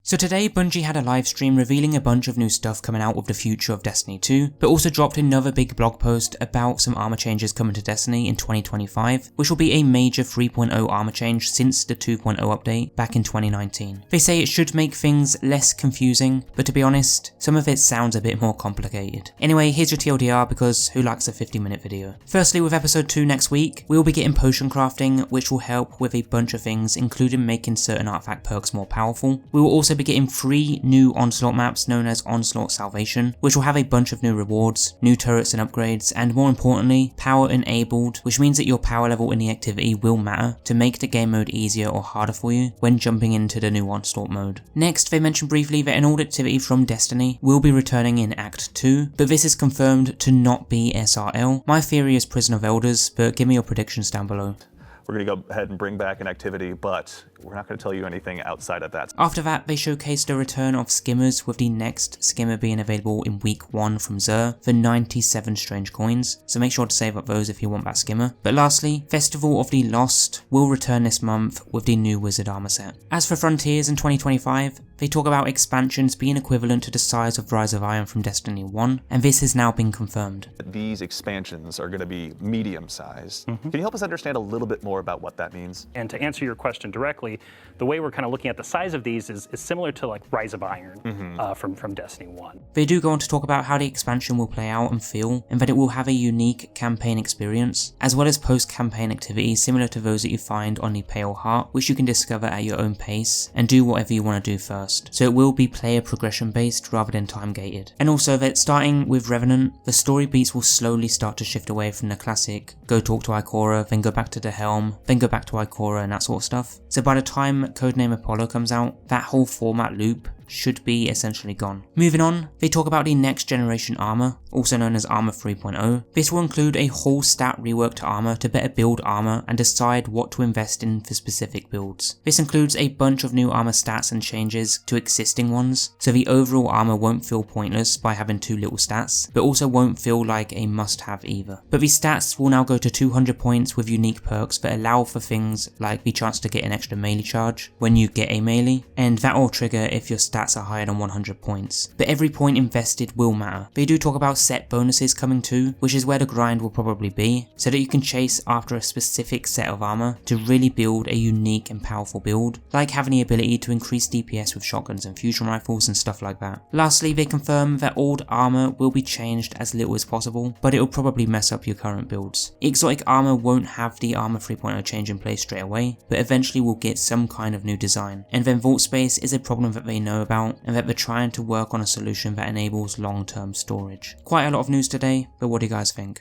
So today Bungie had a live stream revealing a bunch of new stuff coming out with the future of Destiny 2, but also dropped another big blog post about some armor changes coming to Destiny in 2025, which will be a major 3.0 armor change since the 2.0 update back in 2019. They say it should make things less confusing, but to be honest, some of it sounds a bit more complicated. Anyway, here's your TLDR because who likes a 50-minute video? Firstly, with episode 2 next week, we will be getting potion crafting, which will help with a bunch of things, including making certain artifact perks more powerful. We will also be getting 3 new Onslaught maps known as Onslaught Salvation, which will have a bunch of new rewards, new turrets and upgrades, and more importantly, power enabled, which means that your power level in the activity will matter to make the game mode easier or harder for you when jumping into the new Onslaught mode. Next, they mentioned briefly that an old activity from Destiny will be returning in Act 2, but this is confirmed to not be SRL. My theory is Prison of Elders, but give me your predictions down below. We're going to go ahead and bring back an activity, but we're not going to tell you anything outside of that. After that, they showcased the return of skimmers, with the next skimmer being available in week 1 from Xur for 97 strange coins, so make sure to save up those if you want that skimmer. But lastly, Festival of the Lost will return this month with the new wizard armor set. As for Frontiers in 2025, they talk about expansions being equivalent to the size of Rise of Iron from Destiny 1, and this has now been confirmed. These expansions are going to be medium-sized. Can you help us understand a little bit more about what that means? And to answer your question directly, the way we're kind of looking at the size of these is similar to like Rise of Iron from Destiny 1. They do go on to talk about how the expansion will play out and feel, and that it will have a unique campaign experience, as well as post-campaign activities similar to those that you find on the Pale Heart, which you can discover at your own pace and do whatever you want to do first. So it will be player progression based rather than time gated. And also that starting with Revenant, the story beats will slowly start to shift away from the classic go talk to Ikora, then go back to the Helm, then go back to Ikora and that sort of stuff. So by the time Codename Apollo comes out, that whole format loop should be essentially gone. Moving on, they talk about the next generation armor, also known as Armor 3.0. This will include a whole stat rework to armor to better build armor and decide what to invest in for specific builds. This includes a bunch of new armor stats and changes to existing ones, so the overall armor won't feel pointless by having too little stats, but also won't feel like a must-have either. But these stats will now go to 200 points with unique perks that allow for things like the chance to get an extra melee charge when you get a melee, and that will trigger if your stats are higher than 100 points. But every point invested will matter. They do talk about set bonuses coming too, which is where the grind will probably be, so that you can chase after a specific set of armor to really build a unique and powerful build, like having the ability to increase DPS with shotguns and fusion rifles and stuff like that. Lastly, they confirm that old armor will be changed as little as possible, but it will probably mess up your current builds. Exotic armor won't have the Armor 3.0 change in place straight away, but eventually will get some kind of new design. And then vault space is a problem that they know about, and that they're trying to work on a solution that enables long-term storage. Quite a lot of news today, but what do you guys think?